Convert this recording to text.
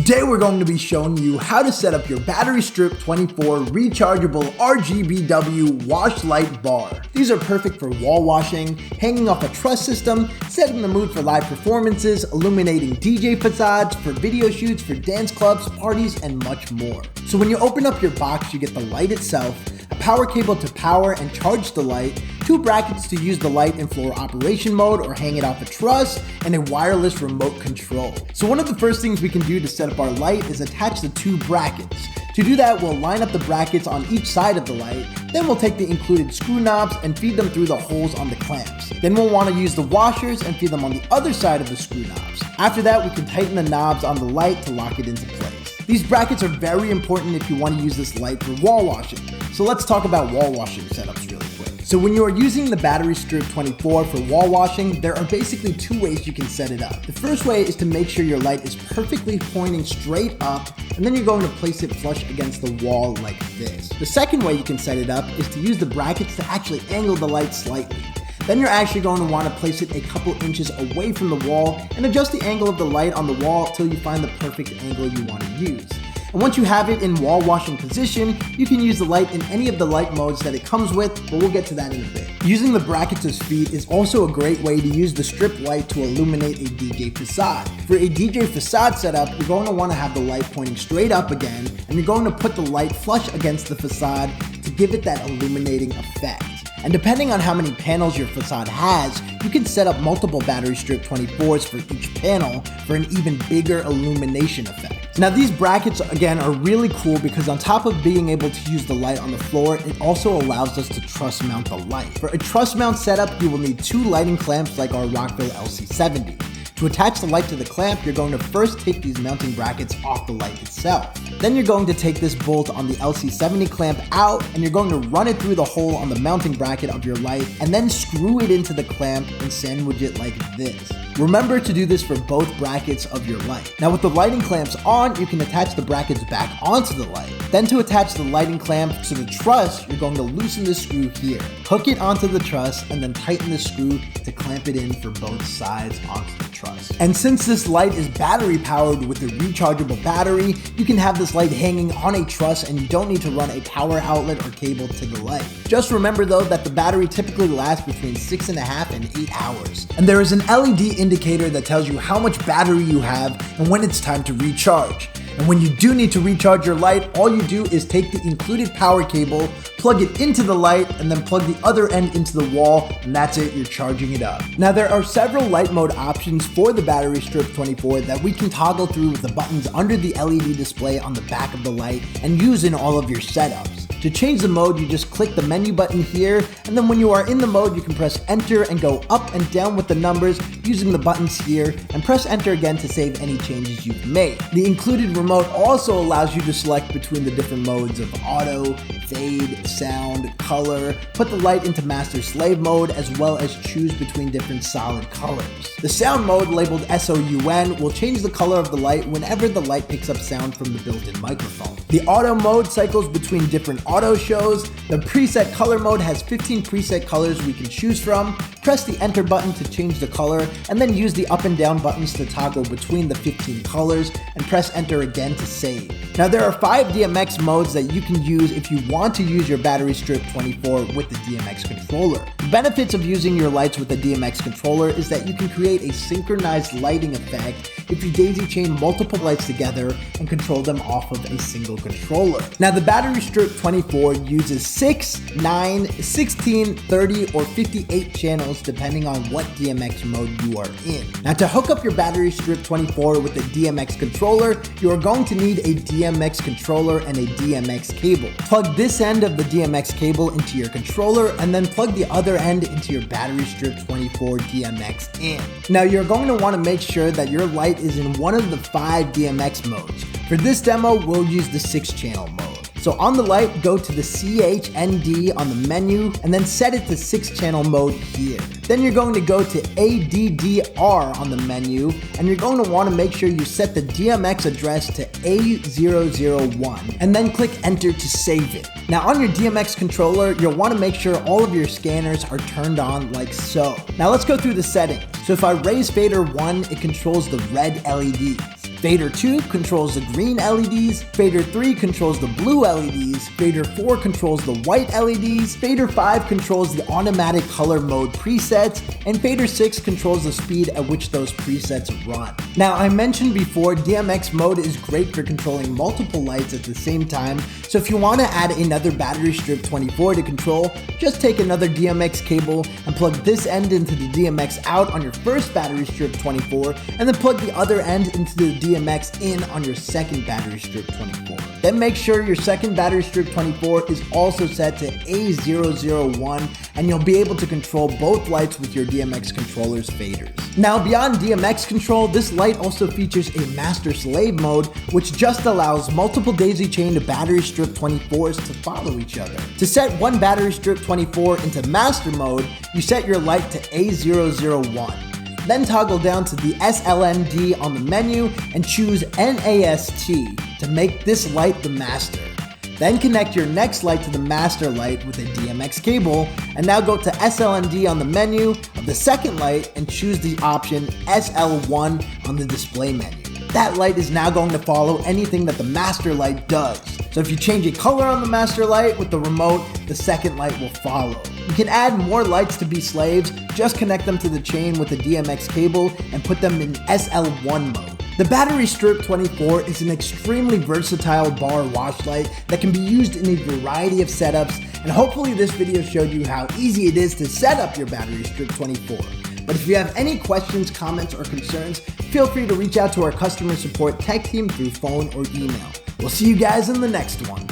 Today we're going to be showing you how to set up your battery strip 24 rechargeable RGBW wash light bar. These are perfect for wall washing, hanging off a truss system, setting the mood for live performances, illuminating DJ facades, for video shoots, for dance clubs, parties, and much more. So when you open up your box, you get the light itself, a power cable to power and charge the light, 2 brackets to use the light in floor operation mode or hang it off a truss, and a wireless remote control. So one of the first things we can do to set up our light is attach the 2 brackets. To do that, we'll line up the brackets on each side of the light, then we'll take the included screw knobs and feed them through the holes on the clamps. Then we'll want to use the washers and feed them on the other side of the screw knobs. After that, we can tighten the knobs on the light to lock it into place. These brackets are very important if you want to use this light for wall washing. So let's talk about wall washing setups really quick. So when you are using the battery strip 24 for wall washing, there are basically 2 ways you can set it up. The first way is to make sure your light is perfectly pointing straight up, and then you're going to place it flush against the wall like this. The second way you can set it up is to use the brackets to actually angle the light slightly. Then you're actually going to want to place it a couple inches away from the wall and adjust the angle of the light on the wall till you find the perfect angle you want to use. And once you have it in wall washing position, you can use the light in any of the light modes that it comes with, but we'll get to that in a bit. Using the brackets as feet is also a great way to use the strip light to illuminate a DJ facade. For a DJ facade setup, you're going to want to have the light pointing straight up again, and you're going to put the light flush against the facade to give it that illuminating effect. And depending on how many panels your facade has, you can set up multiple battery strip 24s for each panel for an even bigger illumination effect. Now these brackets again are really cool because on top of being able to use the light on the floor, it also allows us to truss mount the light. For a truss mount setup, you will need 2 lighting clamps like our Rockville LC70. To attach the light to the clamp, you're going to first take these mounting brackets off the light itself. Then you're going to take this bolt on the LC70 clamp out, and you're going to run it through the hole on the mounting bracket of your light, and then screw it into the clamp and sandwich it like this. Remember to do this for both brackets of your light. Now with the lighting clamps on, you can attach the brackets back onto the light. Then to attach the lighting clamp to the truss, you're going to loosen the screw here. Hook it onto the truss and then tighten the screw to clamp it in for both sides onto the truss. And since this light is battery powered with a rechargeable battery, you can have this light hanging on a truss and you don't need to run a power outlet or cable to the light. Just remember though that the battery typically lasts between 6.5 and 8 hours. And there is an LED indicator that tells you how much battery you have and when it's time to recharge. And when you do need to recharge your light, all you do is take the included power cable, plug it into the light, and then plug the other end into the wall, and that's it, you're charging it up. Now there are several light mode options for the battery strip 24 that we can toggle through with the buttons under the LED display on the back of the light and use in all of your setups. To change the mode, you just click the menu button here, and then when you are in the mode, you can press enter and go up and down with the numbers using the buttons here, and press enter again to save any changes you've made. The included remote also allows you to select between the different modes of auto, fade, sound, color, put the light into master slave mode, as well as choose between different solid colors. The sound mode, labeled SOUN, will change the color of the light whenever the light picks up sound from the built-in microphone. The auto mode cycles between different auto shows. The preset color mode has 15 preset colors we can choose from. Press the enter button to change the color, and then use the up and down buttons to toggle between the 15 colors, and press enter again to save. Now there are 5 DMX modes that you can use if you want to use your battery strip 24 with the DMX controller. The benefits of using your lights with the DMX controller is that you can create a synchronized lighting effect if you daisy chain multiple lights together and control them off of a single controller. Now the battery strip 24 uses 6, 9, 16, 30, or 58 channels depending on what DMX mode you are in. Now to hook up your battery strip 24 with the DMX controller, you are going to need a DMX controller and a DMX cable. Plug this end of the DMX cable into your controller and then plug the other end into your battery strip 24 DMX in. Now you're going to want to make sure that your light is in one of the 5 DMX modes. For this demo, we'll use the 6-channel mode. So on the light, go to the CHND on the menu and then set it to 6-channel mode here. Then you're going to go to ADDR on the menu, and you're going to want to make sure you set the DMX address to A001 and then click enter to save it. Now on your DMX controller, you'll want to make sure all of your scanners are turned on like so. Now let's go through the settings. So if I raise fader 1, it controls the red LEDs. Fader 2 controls the green LEDs, Fader 3 controls the blue LEDs, Fader 4 controls the white LEDs, Fader 5 controls the automatic color mode presets, and Fader 6 controls the speed at which those presets run. Now, I mentioned before, DMX mode is great for controlling multiple lights at the same time, so if you want to add another battery strip 24 to control, just take another DMX cable and plug this end into the DMX out on your first battery strip 24, and then plug the other end into the DMX in on your second battery strip 24. Then make sure your second battery strip 24 is also set to A001, and you'll be able to control both lights with your DMX controller's faders. Now, beyond DMX control, this light also features a master-slave mode, which just allows multiple daisy-chained battery strip 24s to follow each other. To set one battery strip 24 into master mode, you set your light to A001. Then toggle down to the SLMD on the menu and choose NAST to make this light the master. Then connect your next light to the master light with a DMX cable, and now go to SLMD on the menu of the second light and choose the option SL1 on the display menu. That light is now going to follow anything that the master light does. So if you change a color on the master light with the remote, the second light will follow. You can add more lights to be slaves, just connect them to the chain with a DMX cable and put them in SL1 mode. The battery strip 24 is an extremely versatile bar wash light that can be used in a variety of setups, and hopefully this video showed you how easy it is to set up your battery strip 24. But if you have any questions, comments, or concerns, feel free to reach out to our customer support tech team through phone or email. We'll see you guys in the next one.